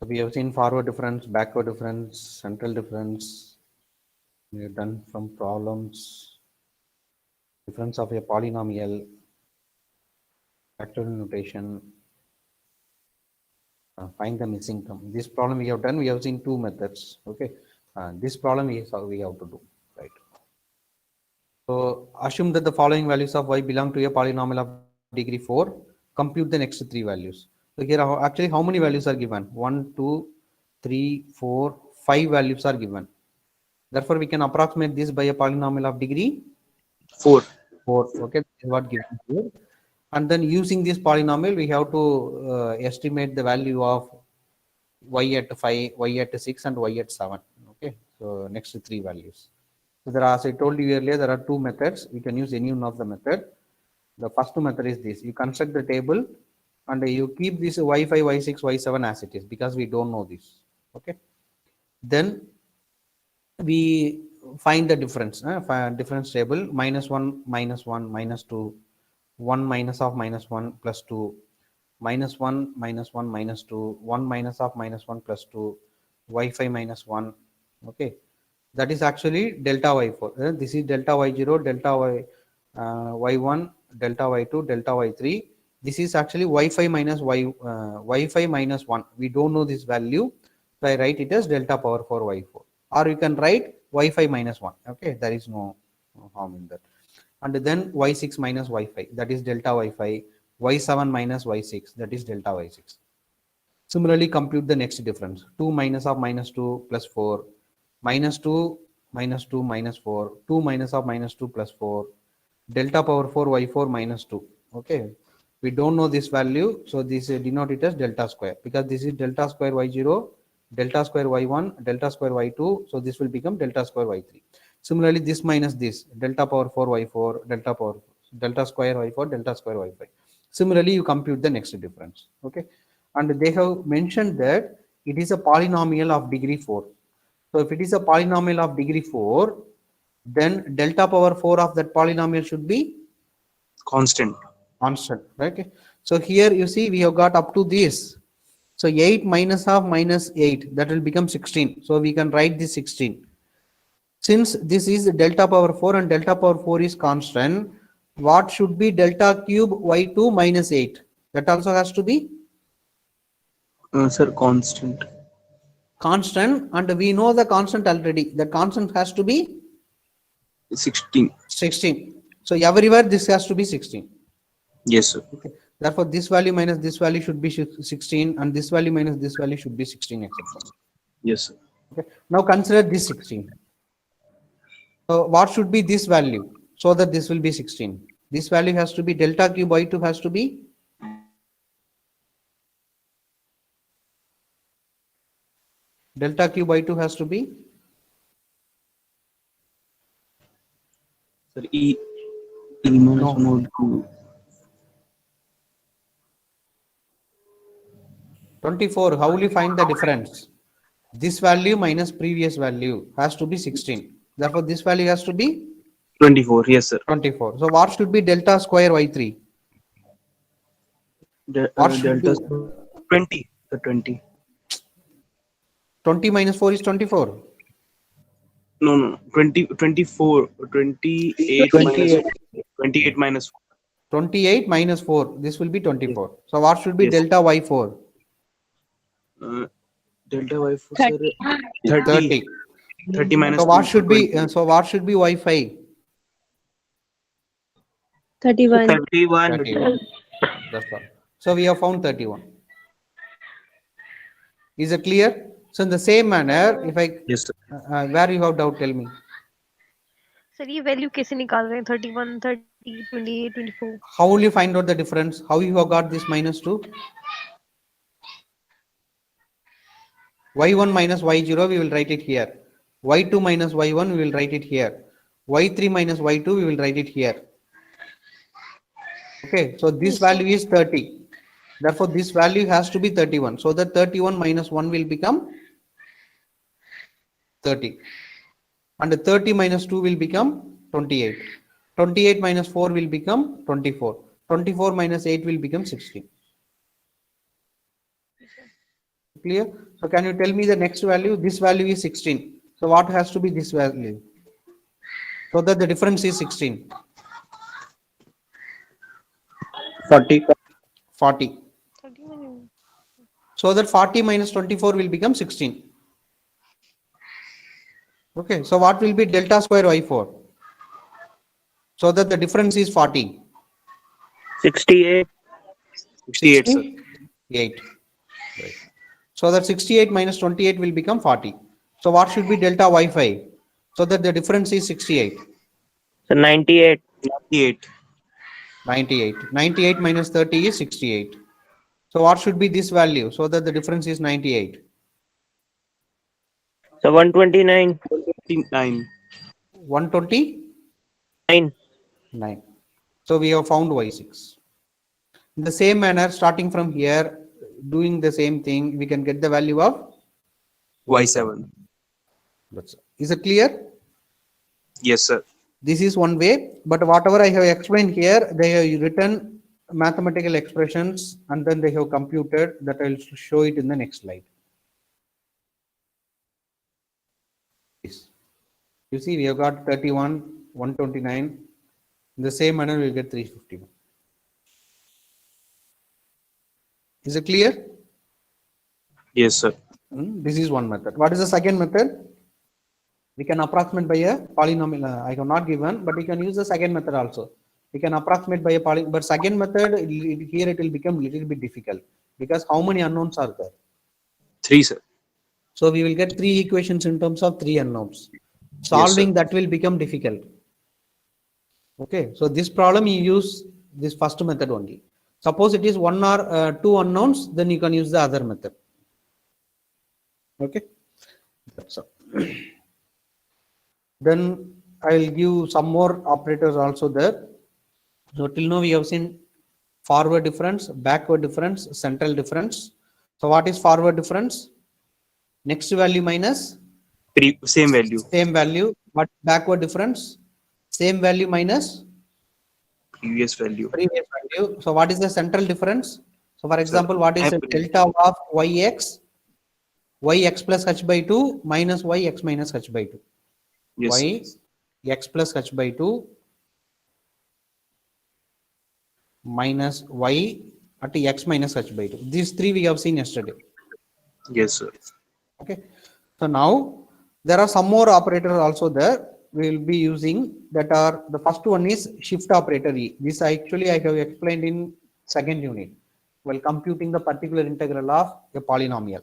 we have seen forward difference, backward difference, central difference. We have done some problems, difference of a polynomial, factorial notation, find the missing term. This problem we have done, we have seen two methods. Okay, this problem is how we have to do, right? So assume that the following values of y belong to a polynomial of degree 4. Compute the next three values. So here actually how many values are given? 1, 2, 3, 4, 5 values are given. Therefore, we can approximate this by a polynomial of degree 4. 4. Okay, this is what given here. And then using this polynomial, we have to estimate the value of y at 5, y at 6, and y at 7. Okay, so next three values. So there are, as I told you earlier, there are two methods. We can use any one of the method. The first method is this: you construct the table and you keep this y5, y6, y7 as it is because we don't know this. Okay, then we find the difference, difference table: -1, -1, -2, 1 minus of -1 plus 2, -1, -1, -2, 1 minus of -1 plus 2, y5 -1. Okay, that is actually delta y4. This is delta y0, delta y1, delta y2, delta y3. This is actually y5 minus y5 minus 1. We don't know this value, so I write it as delta power 4 y4. Or you can write y5 minus 1. Okay, there is no harm in that. And then y6 minus y5, that is delta y5, y7 minus y6, that is delta y6. Similarly, compute the next difference: 2 minus of -2 plus 4, -2 minus 2 minus 4, 2 minus of -2 plus 4, delta power 4 y4 minus 2. Okay, we don't know this value, so this is denoted as delta square because this is delta square y0, delta square y1, delta square y2, so this will become delta square y3. Similarly, this minus this, delta power 4 y4, delta square y4, delta square y5. Similarly, you compute the next difference. Okay, and they have mentioned that it is a polynomial of degree 4. So if it is a polynomial of degree 4, then delta power 4 of that polynomial should be Constant. constant, right? So here you see we have got up to this. So 8 minus of minus 8, that will become 16. So we can write this 16. Since this is delta power 4 and delta power 4 is constant, what should be delta cube y2 minus 8? That also has to be Sir, constant. constant, and we know the constant already. The constant has to be 16. 16. So everywhere this has to be 16. Yes, sir. Okay. Therefore, this value minus this value should be 16, and this value minus this value should be 16, etc. Yes, sir. Okay. Now consider this 16. So what should be this value so that this will be 16? This value has to be delta cube y2 has to be delta cube y2 has to be Sir, E minus 1 no would be 24. How will you find the difference? This value minus previous value has to be 16. Therefore, this value has to be 24. Yes, sir. 24. So what should be delta square y3? What should Delta be 20. The 20. 20 minus 4 is 24. No. 20, 24. 28 minus 28 minus 28 minus 4. This will be 24. Yes. So what should be Yes. delta y4? Delta y4, sir. 30. 30 minus So what 2, should be 20. so what should be y5? 31. 31. 31. That's all. So we have found 31. Is it clear? So in the same manner, if I Yes, sir. where you have doubt, tell me. Sir ये value कैसे निकाल रहे हैं 31 30 28 24 How will you find out the difference? How you have got this minus 2? y1 minus y0, we will write it here. y2 minus y1, we will write it here. y3 minus y2, we will write it here. Okay, so this value is 30. Therefore, this value has to be 31. So that 31 minus 1 will become 30. And 30 minus 2 will become 28. 28 minus 4 will become 24. 24 minus 8 will become 16. Clear? So can you tell me the next value? This value is 16. So what has to be this value? So that the difference is 16. 40. 40. 31. So that 40 minus 24 will become 16. Okay. So what will be delta square y4? So that the difference is 40. 68. 68, sir. 68. Right. So that 68 minus 28 will become 40. So what should be delta y5? So that the difference is 68. So 98. 98. 98. 98 minus 30 is 68. So what should be this value? So that the difference is 98. So 129. 29. 129. 9. So we have found y6. In the same manner, starting from here, doing the same thing, we can get the value of Y7. Is it clear? Yes, sir. This is one way, but whatever I have explained here, they have written mathematical expressions and then they have computed that. I will show it in the next slide. You see, we have got 31, 129. In the same manner, we will get 351. Is it clear? Yes, sir. This is one method. What is the second method? We can approximate by a polynomial. I have not given, but you can use the second method also. We can approximate by a polynomial. But second method, here it will become a little bit difficult because how many unknowns are there? 3, sir. So we will get 3 equations in terms of 3 unknowns. Solving that will become difficult. Okay, so this problem you use this first method only. Suppose it is 1 or 2 unknowns, then you can use the other method. Okay, that's all. Then I will give some more operators also there. So till now we have seen forward difference, backward difference, central difference. So what is forward difference? Next value minus Same value. same value. What backward difference? Same value minus Previous value. previous value. So what is the central difference? So for example, Sir, what is the average. delta of yx? Yx plus h by 2 minus yx minus h by 2. Yes, Y x plus h by 2 minus y at x minus h by 2. These 3 we have seen yesterday. yes, sir. Okay. So now there are some more operators also there we will be using that are the first one is shift operator E. This actually I have explained in second unit while computing the particular integral of a polynomial.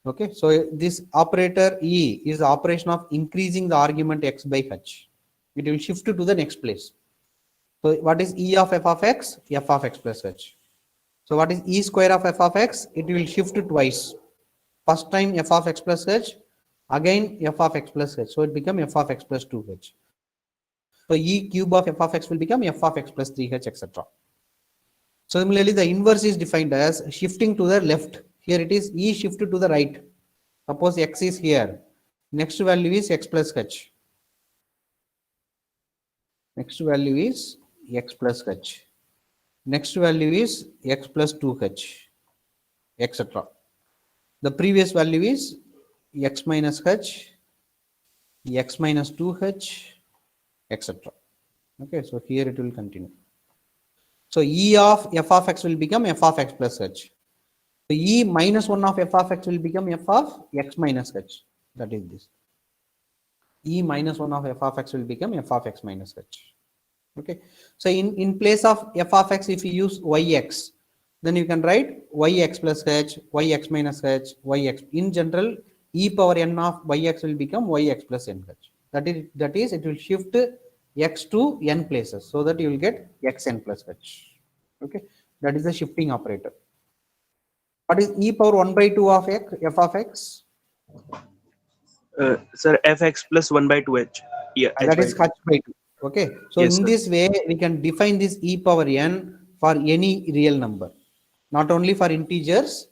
Okay, so this operator E is the operation of increasing the argument x by h. It will shift to the next place. So what is E of f of x? F of x plus h. So what is E square of f of x? It will shift twice. First time f of x plus h, again f of x plus h. So it become f of x plus 2h. So E cube of f of x will become f of x plus 3h, etc. So similarly, the inverse is defined as shifting to the left. Here it is E shifted to the right. Suppose x is here. Next value is x plus h. Next value is x plus h. Next value is x plus 2h, etc. The previous value is x minus h, x minus 2h, etc. Okay, so here it will continue. So E of f of x will become f of x plus h. So E minus 1 of f of x will become f of x minus h. That is this. E minus 1 of f of x will become f of x minus h. Okay. So in place of f of x, if you use yx, then you can write yx plus h, yx minus h, yx. In general, e power n of yx will become yx plus nh. That is it will shift x to n places so that you will get xn plus h. Okay. That is the shifting operator. What is e power 1 by 2 of x, f of x? Sir, fx plus 1 by 2h. Yeah, And h that by is 2. h by 2. Okay. So Yes, in sir. this way, we can define this e power n for any real number. Not only for integers,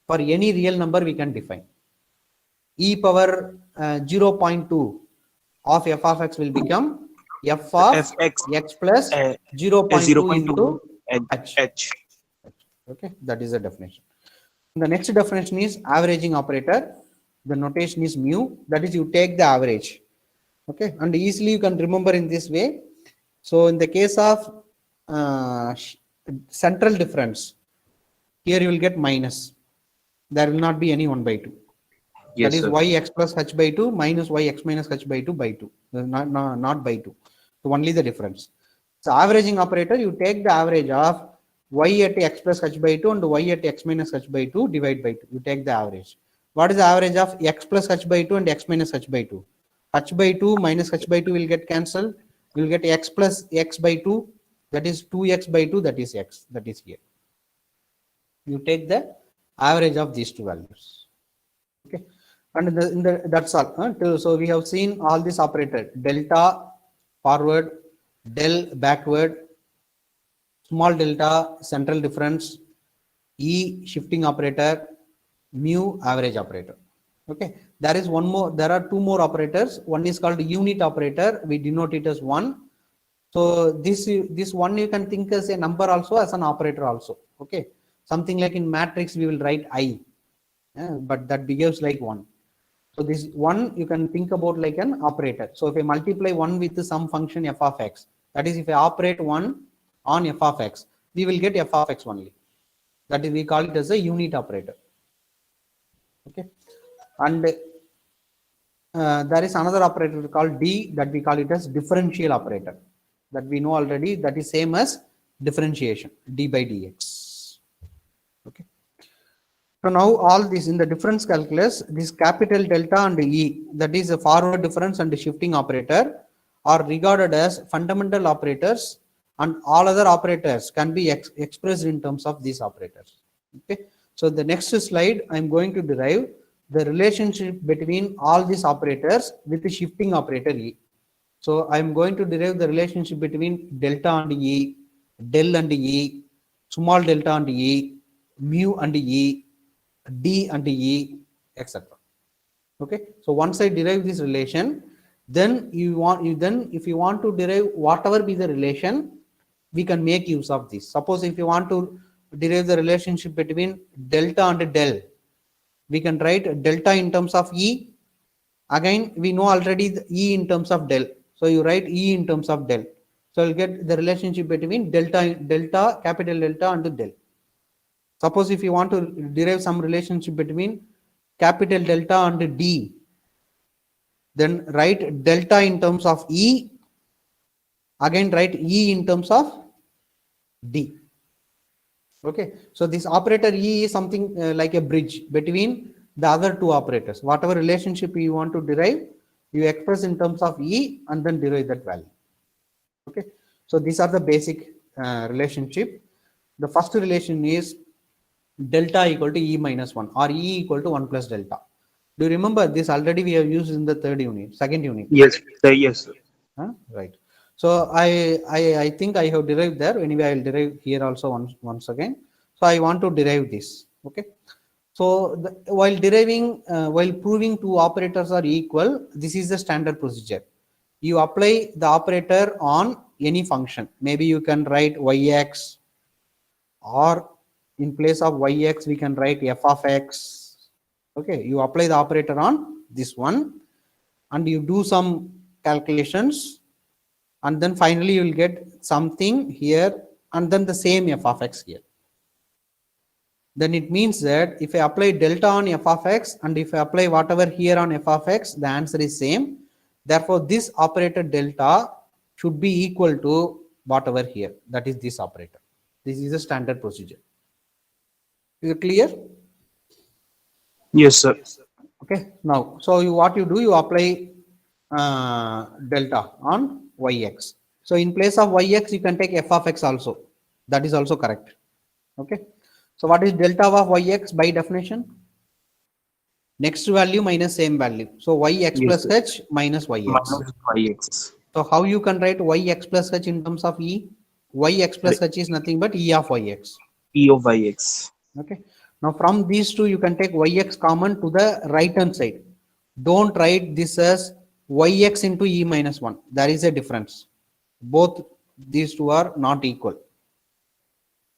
for any real number we can define. E power 0.2 of f of x will become f of fx x plus uh, 0.2 0.2 into h. h. h. Okay, that is the definition. The next definition is averaging operator. The notation is mu. That is, you take the average. Okay, and easily you can remember in this way. So in the case of central difference, here you will get minus. There will not be any 1 by 2. That Yes, is sir. yx plus h by 2 minus yx minus h by 2 by 2. Not by 2. So only the difference. So averaging operator, you take the average of y at x plus h by 2 and y at x minus h by 2 divide by 2. You take the average. What is the average of x plus h by 2 and x minus h by 2? H by 2 minus h by 2 will get cancelled. You will get x plus x by 2. That is 2x by 2. That is x. That is here. You take the average of these two values. Okay, and that's all. So we have seen all this operator: delta forward, del backward, small delta central difference, e shifting operator, mu average operator. Okay, there is one more. There are two more operators. One is called unit operator. We denote it as 1. So this one you can think as a number also, as an operator also. Okay, something like in matrix we will write I. But that behaves like 1. So this 1 you can think about like an operator. So if I multiply 1 with some function f of x, that is if I operate 1 on f of x, we will get f of x only. That is, we call it as a unit operator. Okay, and there is another operator called d, that we call it as differential operator. That we know already. That is same as differentiation, d by dx. Okay. So now all this in the difference calculus, this capital delta and E, that is a forward difference and shifting operator, are regarded as fundamental operators, and all other operators can be expressed in terms of these operators. Okay. So the next slide, I am going to derive the relationship between all these operators with the shifting operator E. So I am going to derive the relationship between delta and E, del and E, small delta and E, mu and E, D and E, etc. Okay. So once I derive this relation, then if you want to derive whatever be the relation, we can make use of this. Suppose if you want to derive the relationship between delta and del, we can write delta in terms of E. Again, we know already the E in terms of del. So you write E in terms of del. So you'll get the relationship between delta, capital delta and del. Suppose if you want to derive some relationship between capital delta and D, then write delta in terms of E. Again, write E in terms of D. Okay. So this operator E is something like a bridge between the other two operators. Whatever relationship you want to derive, you express in terms of E and then derive that value. Okay. So these are the basic relationship. The first relation is delta equal to E minus 1 or E equal to 1 plus delta. Do you remember this? Already we have used in the second unit. Yes, sir. Yes, sir. Right. So I think I have derived there. Anyway, I will derive here also once again. So I want to derive this. Okay. So while deriving, while proving two operators are equal, this is the standard procedure. You apply the operator on any function. Maybe you can write yx, or in place of yx we can write f of x. Okay, you apply the operator on this one and you do some calculations, and then finally you will get something here and then the same f of x here. Then it means that if I apply delta on f of x and if I apply whatever here on f of x, the answer is same. Therefore this operator delta should be equal to whatever here, that is this operator. This is a standard procedure. Is it clear? Yes, sir. Okay. Now, so what you do, you apply delta on yx. So in place of yx, you can take f of x also. That is also correct. Okay. So what is delta of yx by definition? Next value minus same value. So yx Yes, plus sir. h minus yx. Minus yx. So how you can write yx plus h in terms of e? Yx plus h is nothing but e of yx. E of yx. Okay. Now from these two, you can take yx common to the right hand side. Don't write this as yx into e minus 1. There is a difference. Both these two are not equal.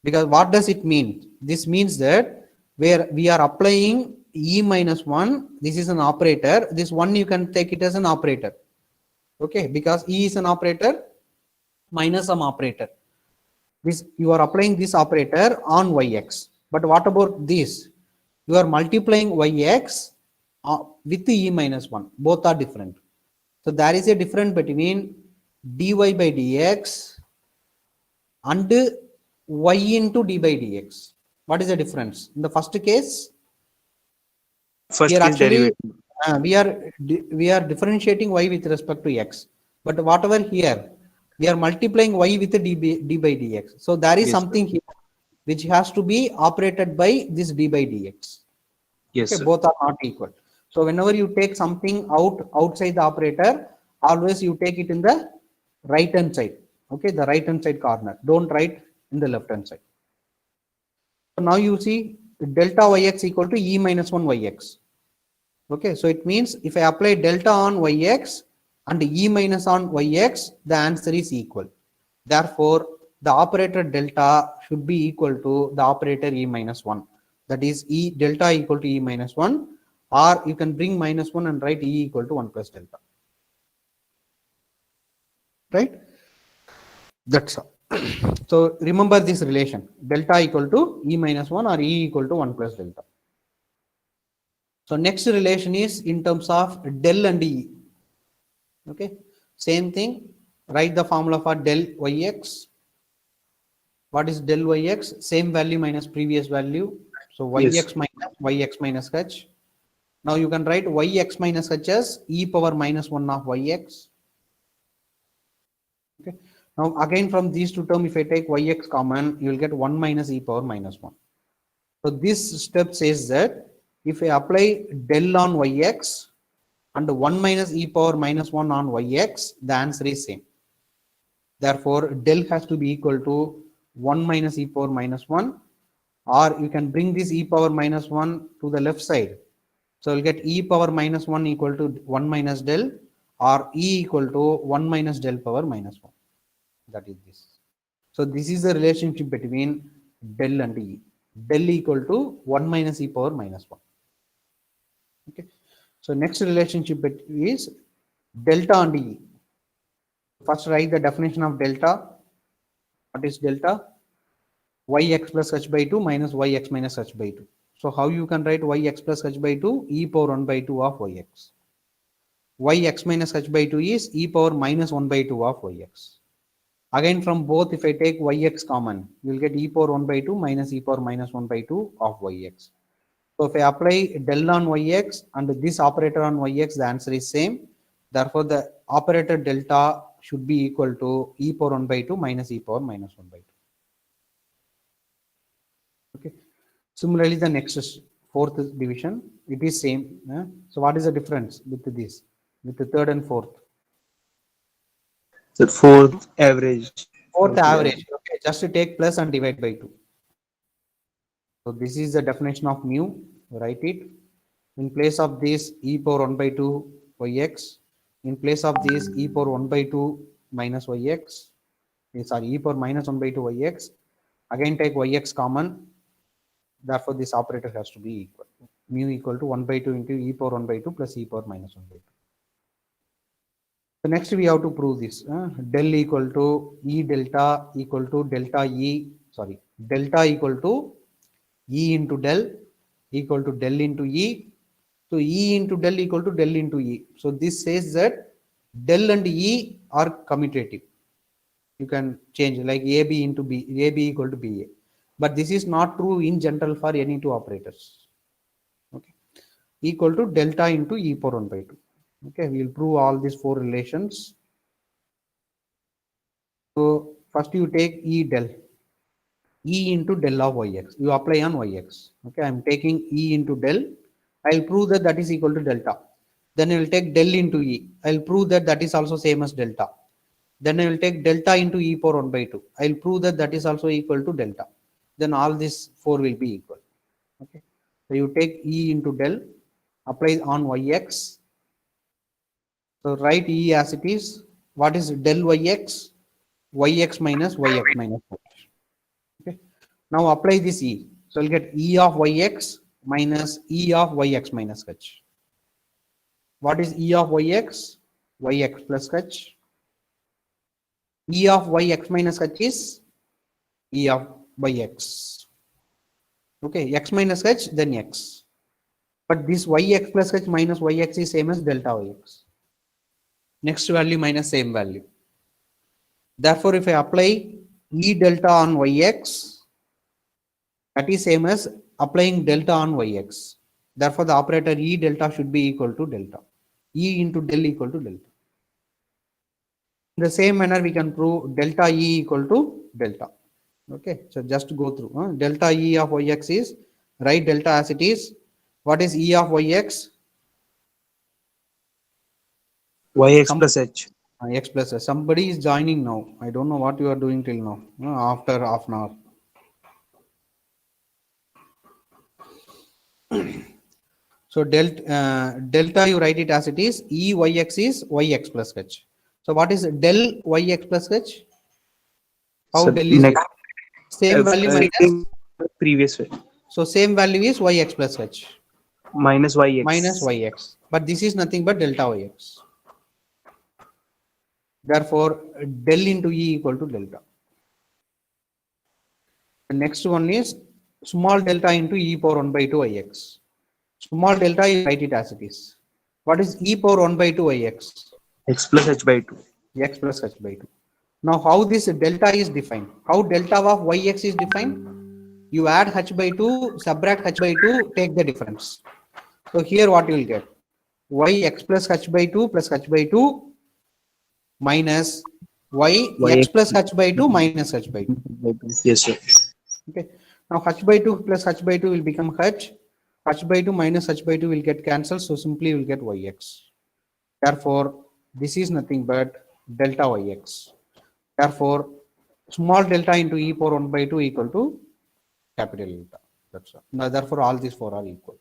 Because what does it mean? This means that where we are applying e minus 1. This is an operator. This 1 you can take it as an operator. Okay, because e is an operator minus some operator. This you are applying this operator on yx. But what about this? You are multiplying yx with e minus 1. Both are different. So there is a difference between dy by dx and y into d by dx. What is the difference? In the first case, First here case actually derivative. we are differentiating y with respect to x. But whatever here, we are multiplying y with d by dx. So there is Yes, sir. something here which has to be operated by this d by dx. Yes, Okay, sir. both are not equal. So whenever you take something outside the operator, always you take it in the right hand side. Okay, the right hand side corner. Don't write in the left hand side. So now you see delta yx equal to e minus 1 yx. Okay, so it means if I apply delta on yx and e minus on yx, the answer is equal. Therefore, the operator delta should be equal to the operator e minus 1. That is e delta equal to e minus 1, or you can bring minus 1 and write e equal to 1 plus delta. Right? That's all. So remember this relation, delta equal to e minus 1 or e equal to 1 plus delta. So next relation is in terms of del and e. Okay, same thing. Write the formula for del yx. What is del yx? Same value minus previous value. So Yes. yx minus h. Now you can write yx minus h as e power minus 1 of yx. Okay. Now again from these two terms, if I take yx common, you will get 1 minus e power minus 1. So this step says that if I apply del on yx and 1 minus e power minus 1 on yx, the answer is same. Therefore, del has to be equal to 1 minus e power minus 1, or you can bring this e power minus 1 to the left side. So you'll get e power minus 1 equal to 1 minus del, or e equal to 1 minus del power minus 1. That is this. So this is the relationship between del and e. Del equal to 1 minus e power minus 1. Okay. So next relationship is delta and e. First write the definition of delta. What is delta? Yx plus h by 2 minus yx minus h by 2. So how you can write yx plus h by 2? E power 1 by 2 of yx. Yx minus h by 2 is e power minus 1 by 2 of yx. Again from both, if I take yx common, you will get e power 1 by 2 minus e power minus 1 by 2 of yx. So if I apply del on yx and this operator on yx, the answer is same. Therefore, the operator delta should be equal to e power 1 by 2 minus e power minus 1 by 2. Okay. Similarly, the next is fourth division. It is same. So what is the difference with this, with the third and fourth? The fourth average. Fourth average. Okay, just to take plus and divide by 2. So this is the definition of mu. Write it. In place of this, e power 1 by 2 yx. In place of this, e power 1 by 2 minus yx. Sorry, e power minus 1 by 2 yx. Again, take yx common. Therefore, this operator has to be equal. Mu equal to 1 by 2 into e power 1 by 2 plus e power minus 1 by 2. So next we have to prove this. Del equal to e delta equal to delta e. Sorry, delta equal to e into del equal to del into e. So e into del equal to del into e. So this says that del and e are commutative. You can change like ab into b, ab equal to ba. But this is not true in general for any two operators. Okay, equal to delta into e power 1 by 2. Okay, we will prove all these four relations. So first you take e del, e into del of yx. You apply on yx. Okay, I am taking e into del. I will prove that that is equal to delta. Then I will take del into e. I will prove that that is also same as delta. Then I will take delta into e power 1 by 2. I will prove that that is also equal to delta. Then all these four will be equal. Okay, so you take e into del, apply on yx. So write e as it is. What is del yx? Yx minus yx minus 4. Okay. Now apply this e. So we'll get E of yx minus E of yx minus h. What is E of yx? Yx plus h. E of yx minus h is E of yx. Okay, x minus h, then x. But this yx plus h minus yx is same as delta yx. Next value minus same value. Therefore, if I apply E delta on yx, that is same as applying delta on yx. Therefore, the operator E delta should be equal to delta. E into del equal to delta. In the same manner, we can prove delta E equal to delta. Okay, so just go through. Delta E of yx is, write delta as it is. What is E of yx? Yx plus h. X plus S. Somebody is joining now. I don't know what you are doing till now. After half an hour. So delta you write it as it is. E yx is yx plus h. So what is del yx plus h? How So del is next, same value minus. previous way. So same value is yx plus h Minus yx. minus yx. But this is nothing but delta yx. Therefore, del into E equal to delta. The next one is small delta into E power 1 by 2 ix. Small delta, you write it as it is. What is E power 1 by 2 ix? X plus h by 2. X plus h by 2. Now, how this delta is defined? How delta of yx is defined? You add h by 2, subtract h by 2, take the difference. So here what you will get? Yx plus h by 2 plus h by 2 minus Yx x plus h by 2 minus h by 2. Yes, sir. Okay. Now h by 2 plus h by 2 will become h. H by 2 minus h by 2 will get cancelled. So simply will get yx. Therefore, this is nothing but delta yx. Therefore, small delta into e power 1 by 2 equal to capital delta. That's all. Now, therefore, all these four are equal.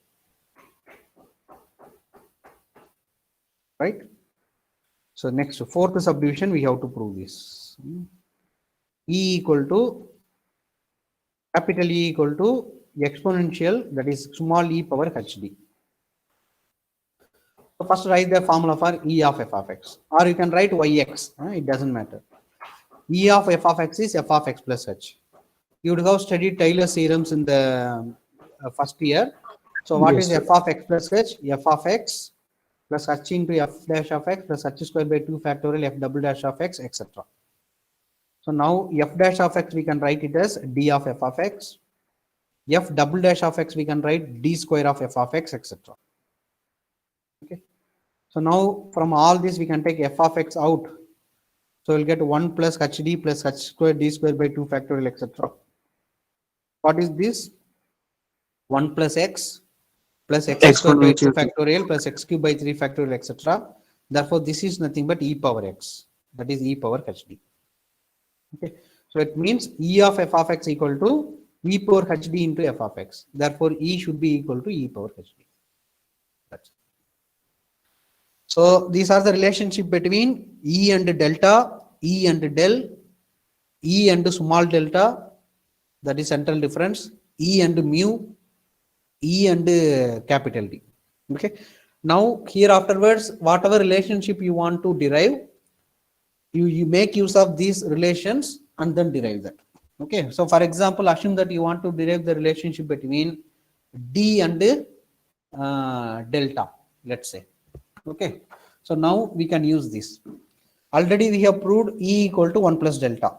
Right? So next, fourth subdivision, we have to prove this. E equal to capital E equal to exponential, that is small e power hd. So first write the formula for E of f of x, or you can write yx, it doesn't matter. E of f of x is f of x plus h. You would have studied Taylor's theorems in the first year. So what Yes, is sir. f of x plus h? F of x plus h into f dash of x plus h square by 2 factorial f double dash of x, etc. So now f dash of x we can write it as d of f of x. F double dash of x we can write d square of f of x, etc. Okay. So now from all this we can take f of x out. So we'll get 1 plus hd plus h square d square by 2 factorial, etc. What is this? 1 plus x plus x square by 2 Exponential. factorial plus x cube by 3 factorial, etc. Therefore, this is nothing but e power x. That is e power hd. Okay. So it means e of f of x equal to e power hd into f of x. Therefore, e should be equal to e power hd. That's it. So these are the relationship between e and delta, e and del, e and small delta, that is central difference, e and mu, e and capital D. Okay. Now here afterwards, whatever relationship you want to derive, you make use of these relations and then derive that. Okay. So for example, assume that you want to derive the relationship between D and delta, let's say. Okay. So now we can use this. Already we have proved E equal to 1 plus delta.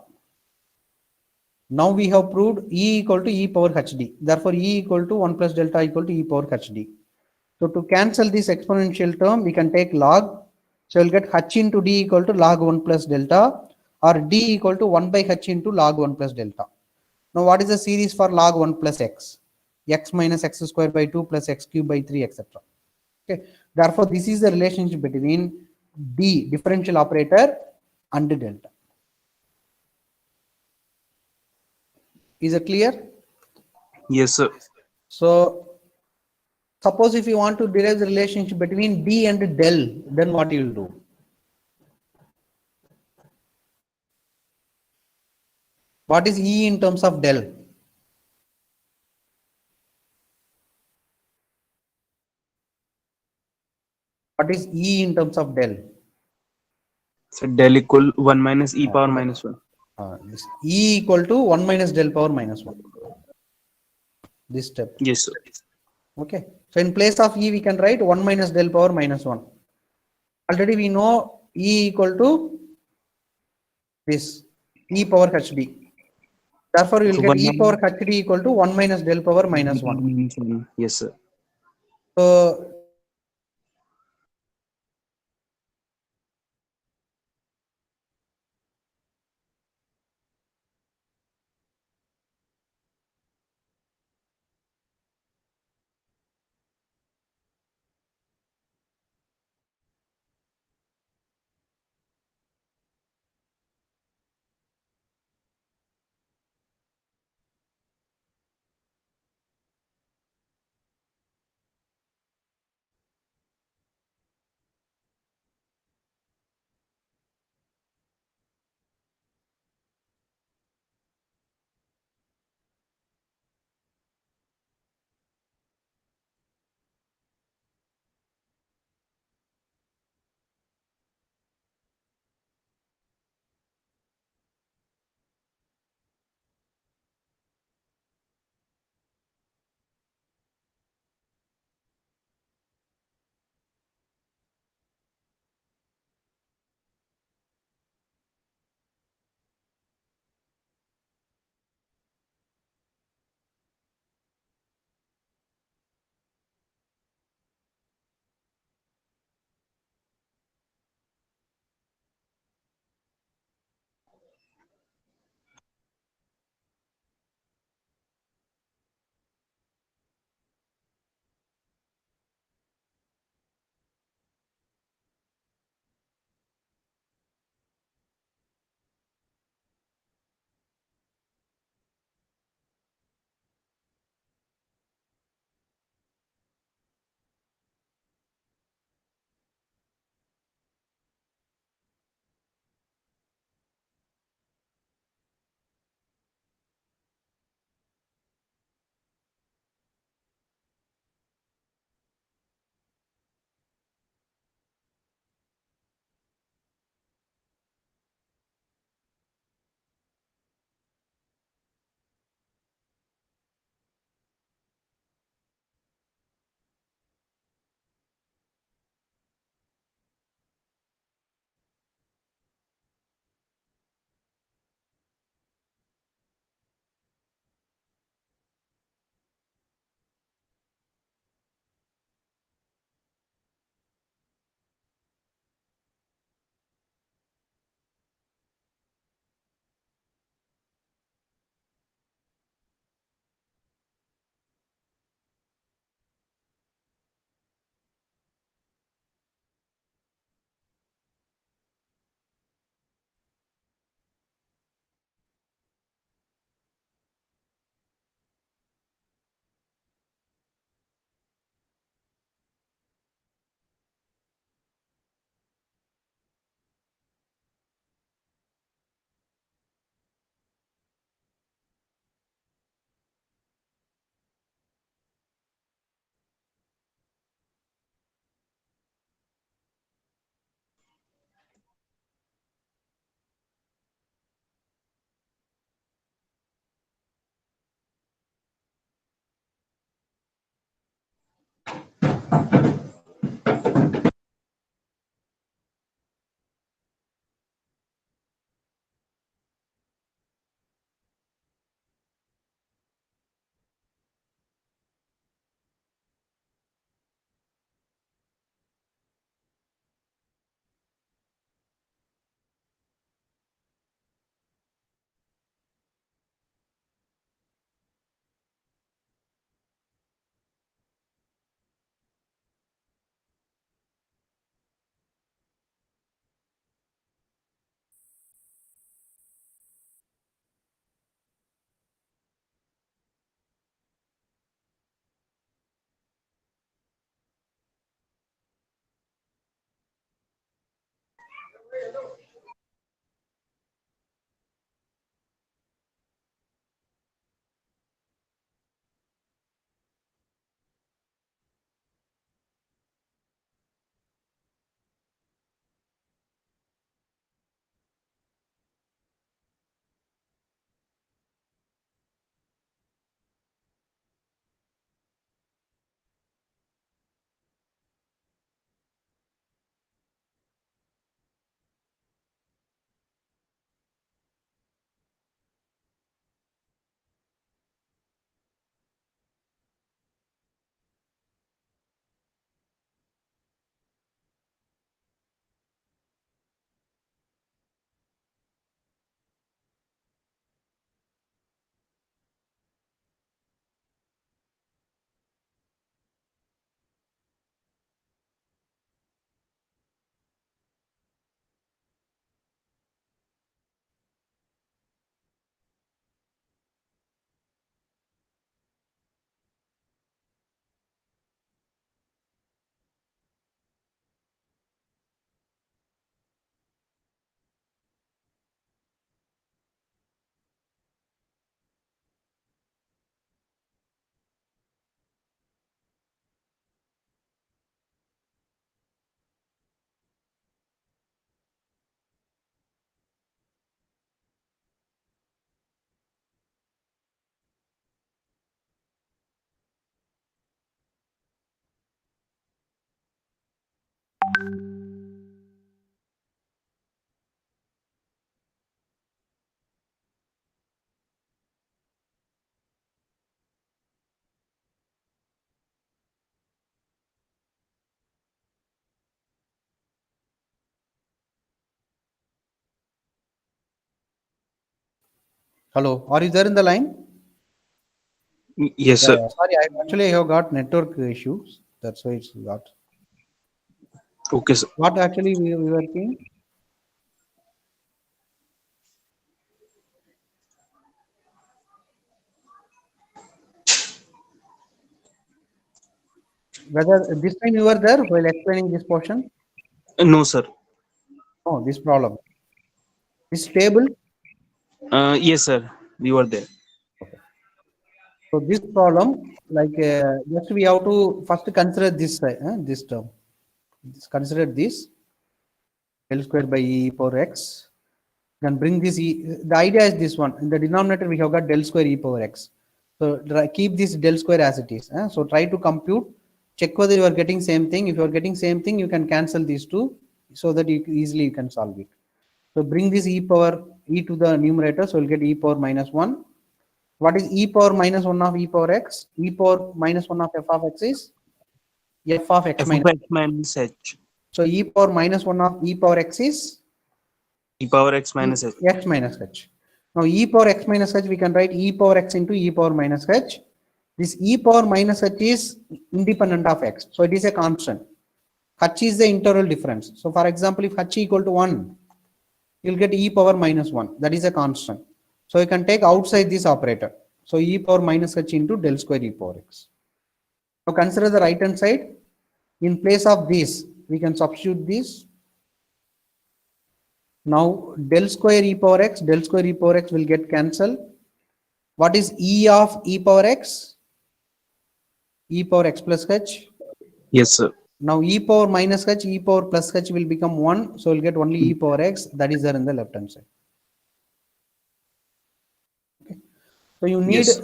Now we have proved E equal to e power hd. Therefore, E equal to 1 plus delta equal to e power hd. So to cancel this exponential term, we can take log. So we'll get h into d equal to log 1 plus delta, or d equal to 1 by h into log 1 plus delta. Now what is the series for log 1 plus x? X minus x square by 2 plus x cube by 3, etc. Okay. Therefore, this is the relationship between d, differential operator, and delta. Is it clear? Yes, sir. So suppose if you want to derive the relationship between D and del, then what you will do? What is E in terms of del? What is E in terms of del? So del equal 1 minus e Uh, power minus 1. this E equal to 1 minus del power minus 1. This step. Yes, sir. Okay. So in place of E, we can write 1 minus del power minus 1. Already we know E equal to this E power hd. Therefore, we will So get 1 E power minus hd equal to 1 minus del power minus 1. minus 1. Yes, sir. So Hello, are you there in the line? Yes, Yeah, sir. yeah. Sorry, I have got network issues. That's why it's got. Okay, sir. What actually we were seeing? Whether this time you were there while explaining this portion? No, sir. No, this problem. This table. Yes, sir. We were there. So this problem, like just we have to first consider this this term. Consider this L square by e power x. Then bring this e. The idea is this one. In the denominator, we have got del square e power x. So keep this del square as it is. So try to compute. Check whether you are getting same thing. If you are getting same thing, you can cancel these two so that you easily you can solve it. So bring this e power e to the numerator. So you'll get e power minus 1. What is e power minus 1 of e power x? E power minus 1 of f of x is f of x F minus. of x minus h. So e power minus 1 of e power x is E power x minus h. x minus h. Now e power x minus h, we can write e power x into e power minus h. This e power minus h is independent of x. So it is a constant. H is the interval difference. So for example, if h equal to 1, you'll get e power minus 1. That is a constant. So you can take outside this operator. So e power minus h into del square e power x. Now consider the right hand side. In place of this, we can substitute this. Now del square e power x will get cancelled. What is e of e power x? E power x plus h. Yes, sir. Now e power minus h, e power plus h will become 1. So we'll get only e power x. That is there in the left hand side. Okay. So you need Yes.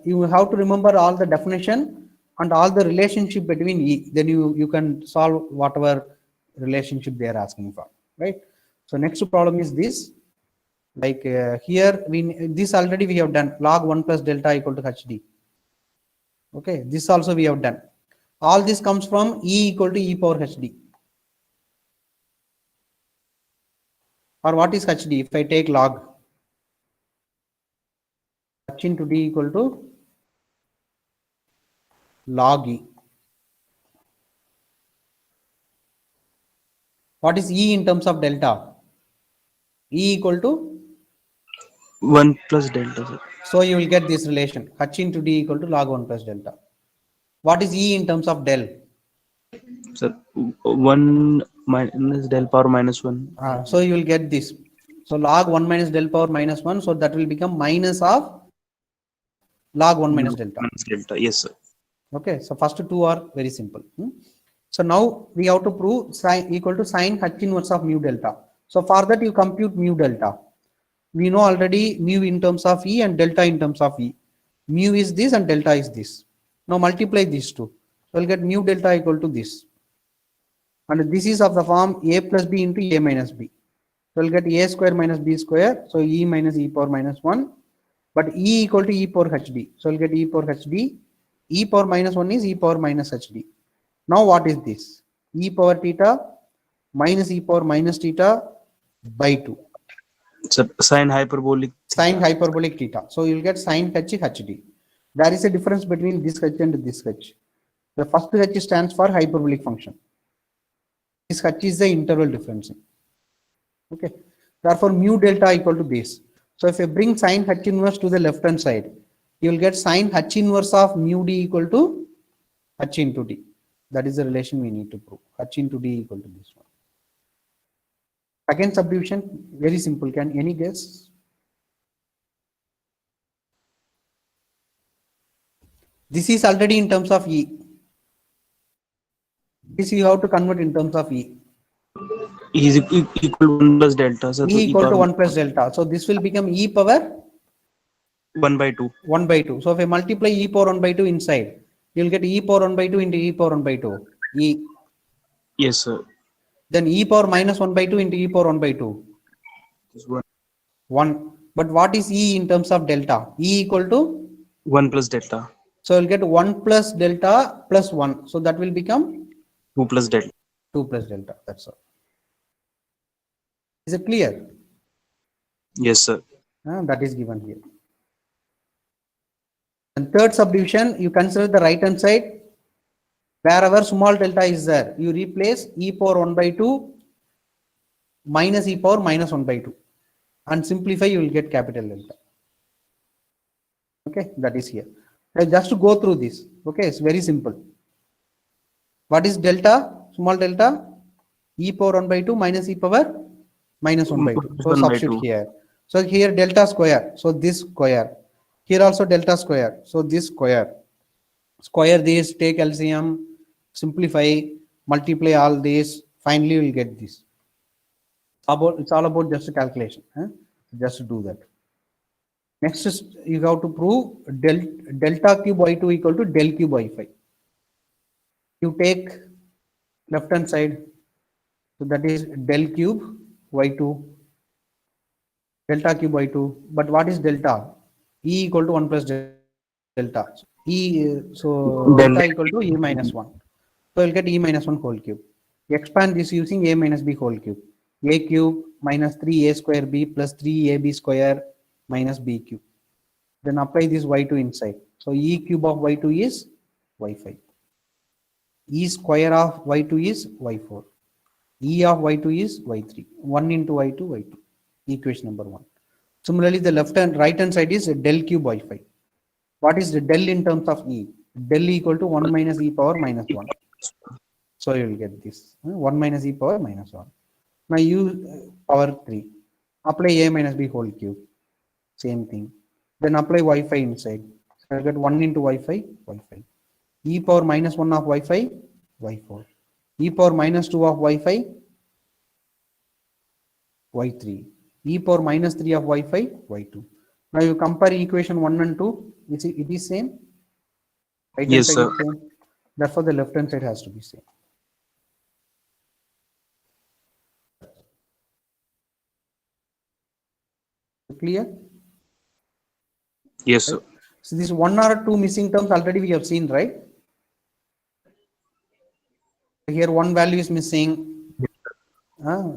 you have to remember all the definition and all the relationship between e. Then you can solve whatever relationship they are asking for. Right. So next problem is this. Like here this already we have done log 1 plus delta equal to hd. Okay, this also we have done. All this comes from e equal to e power hd. Or what is hd? If I take log h into d equal to log e. What is e in terms of delta? E equal to, 1 plus delta, sir. so you will get this relation h into d equal to log 1 plus delta. What is e in terms of del? Sir, 1 minus del power minus 1. So you will get this. So log 1 minus del power minus 1. So that will become minus of log 1 minus delta. Minus delta. Yes, sir. Okay, so first two are very simple. So now we have to prove sine equal to sine h inverse of mu delta. So for that you compute mu delta. We know already mu in terms of e and delta in terms of e. Mu is this and delta is this. Now multiply these two. So we'll get mu delta equal to this. And this is of the form a plus b into a minus b. So we'll get a square minus b square. So e minus e power minus 1. But e equal to e power hd. So we'll get e power hd. E power minus 1 is e power minus hd. Now what is this? E power theta minus e power minus theta by 2. Sir, sine hyperbolic. Sine hyperbolic theta. So you'll get sine h hd. There is a difference between this h and this h. The first h stands for hyperbolic function. This h is the interval difference. Okay. Therefore, mu delta equal to this. So if you bring sine h inverse to the left hand side, you will get sine h inverse of mu d equal to h into d. That is the relation we need to prove. H into d equal to this one. Second subdivision, very simple. Can any guess? This is already in terms of e. This you have to convert in terms of e. E is equal to 1 plus delta. Sir, E so equal to power 1 plus delta. So this will become e power 1 by 2. 1 by 2. So if I multiply e power 1 by 2 inside, you will get e power 1 by 2 into e power 1 by 2. E. Yes, sir. Then e power minus 1 by 2 into e power 1 by 2. This one. 1. But what is e in terms of delta? E equal to? 1 plus delta. So you'll get 1 plus delta plus 1. So that will become 2 plus delta. 2 plus delta. That's all. Is it clear? Yes, sir. That is given here. And third subdivision, you consider the right hand side. Wherever small delta is there, you replace e power 1 by 2 minus e power minus 1 by 2 and simplify, you will get capital delta. Okay, that is here. Just to go through this, okay, it's very simple. What is delta? Small delta? E power 1 by 2 minus e power minus 1 by 2. So 1 by substitute 2. here. So here delta square. So this square. Here also delta square. So this square. Square this, take LCM, simplify, multiply all this. Finally, you will get this. It's all about just a calculation. Just to do that. Next is you have to prove delta cube y2 equal to del cube y5. You take left hand side. So that is del cube y2, delta cube y2. But what is delta? E equal to 1 plus delta. So delta equal to e minus 1. So you'll get e minus 1 whole cube. Expand this using a minus b whole cube. A cube minus 3a square b plus 3ab square minus b cube. Then apply this y2 inside. So e cube of y2 is y5. E square of y2 is y4. E of y2 is y3. 1 into y2, y2. Equation number 1. Similarly, the left and right hand side is del cube y5. What is the del in terms of e? Del equal to 1 minus e power minus 1. So you will get this. 1 minus e power minus 1. Now use power 3. Apply a minus b whole cube. Same thing. Then apply y5 inside. So I get 1 into y5, y5. E power minus 1 of y5, y4. E power minus 2 of y5, y3. E power minus 3 of y5, y2. Now you compare equation 1 and 2. It is same. Right hand Yes, side sir. is same. Therefore, the left hand side has to be same. Clear? Yes, sir. So this 1 or 2 missing terms already we have seen, right? Here one value is missing.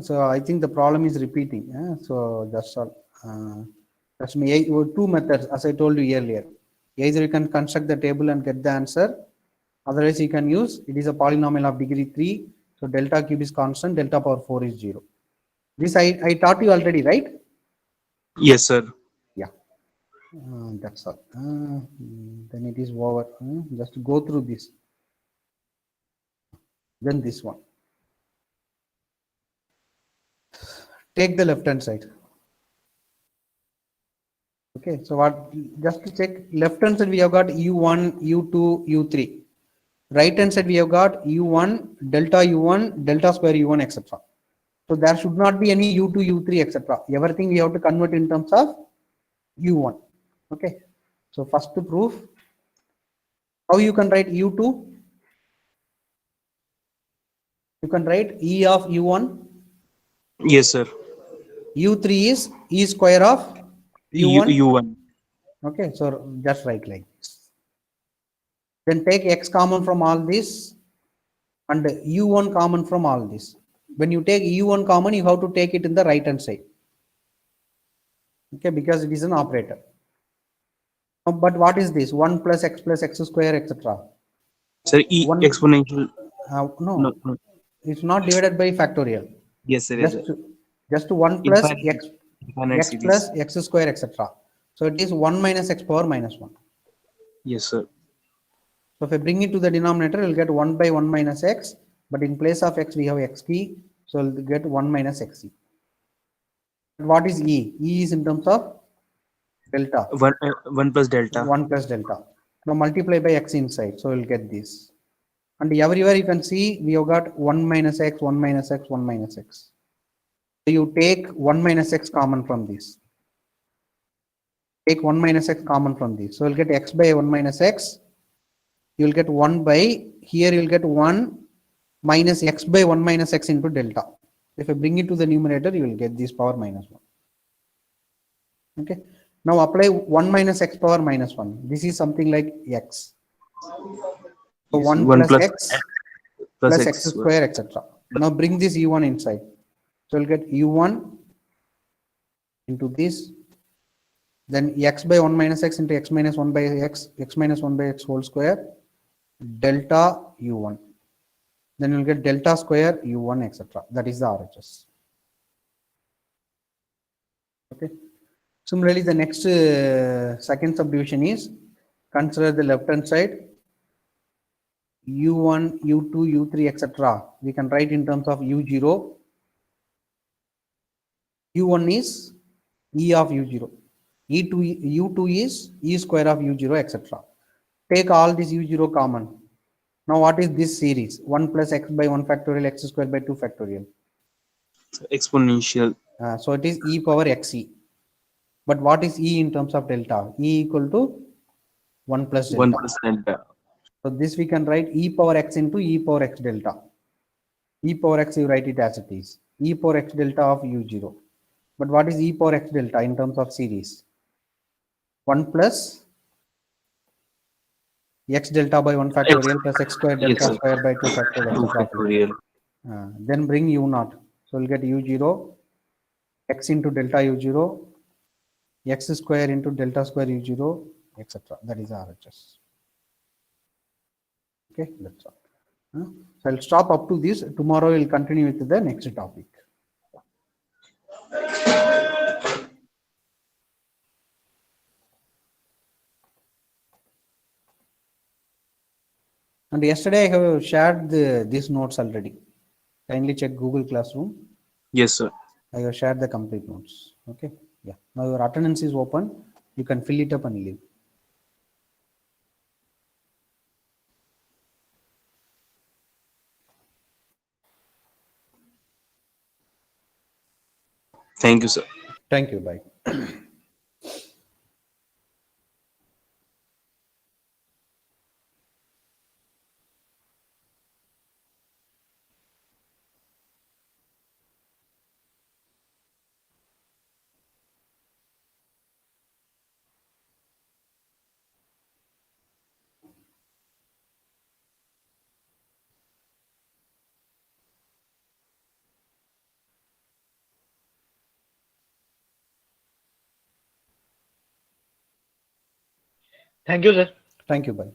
So I think the problem is repeating. So that's all. That's me. Two methods, as I told you earlier. Either you can construct the table and get the answer. Otherwise, you can use, it is a polynomial of degree 3. So delta cube is constant, delta power 4 is 0. This I taught you already, right? Yes, sir. Yeah. That's all. Then it is over. Just go through this. Then this one. Take the left hand side. Okay, so what, just to check, left hand side we have got u1, u2, u3. Right hand side we have got u1, delta square u1, etc. So there should not be any u2, u3, etc. Everything we have to convert in terms of u1. Okay, so first to prove, how you can write u2? You can write e of u1. Yes, sir. U3 is e square of u1. U1. Okay, so just write like this. Then take x common from all this and u1 common from all this. When you take u1 common, you have to take it in the right hand side. Okay, because it is an operator. But what is this? 1 plus x square, etc. Sir, E One- exponential. No, No. it's not divided by factorial. Yes, sir. Yes, Just 1 plus Infinite x series. plus x square, etc. So it is 1 minus x power minus 1. Yes, sir. So if I bring it to the denominator, we'll get 1 by 1 minus x. But in place of x, we have x key. So we'll get 1 minus xe. What is e? E is in terms of delta. 1 plus delta. 1 plus delta. Now multiply by x inside. So we'll get this. And everywhere you can see, we have got 1 minus x, 1 minus x, 1 minus x. So you take 1 minus x common from this. Take 1 minus x common from this. So you'll get x by 1 minus x. You'll get 1 by, here you'll get 1 minus x by 1 minus x into delta. If I bring it to the numerator, you will get this power minus 1. Okay. Now apply 1 minus x power minus 1. This is something like x. So 1 plus x plus x square, etc. Now bring this u1 inside. So you'll get u1 into this Then x by 1 minus x into x minus 1 by x minus 1 by x whole square, delta u1. Then you'll get delta square u1, etc. That is the RHS. Okay. Similarly, the next second subdivision is consider the left hand side u1, u2, u3, etc. We can write in terms of u0. u1 is e of u0. E2, u2 is e square of u0, etc. Take all this u0 common. Now, what is this series? 1 plus x by 1 factorial, x square by 2 factorial. So exponential. So it is e power xe. But what is e in terms of delta? E equal to 1 plus delta. 1% delta. So this we can write e power x into e power x delta. E power x, you write it as it is. E power x delta of u0. But what is e power x delta in terms of series? 1 plus x delta by 1 factorial plus x square delta Yes, sir. square by 2 factorial, 2 etc. factorial. Then bring u0. So we'll get u0 x into delta u0 x square into delta square u0, etc. That is RHS. Okay, that's all. So I'll stop up to this. Tomorrow we'll continue with the next topic. And yesterday I have shared these notes already. Kindly check Google Classroom. Yes, sir. I have shared the complete notes. Okay. Yeah. Now your attendance is open. You can fill it up and leave. Thank you, sir. Thank you. Bye. Thank you, sir. Thank you. Bye.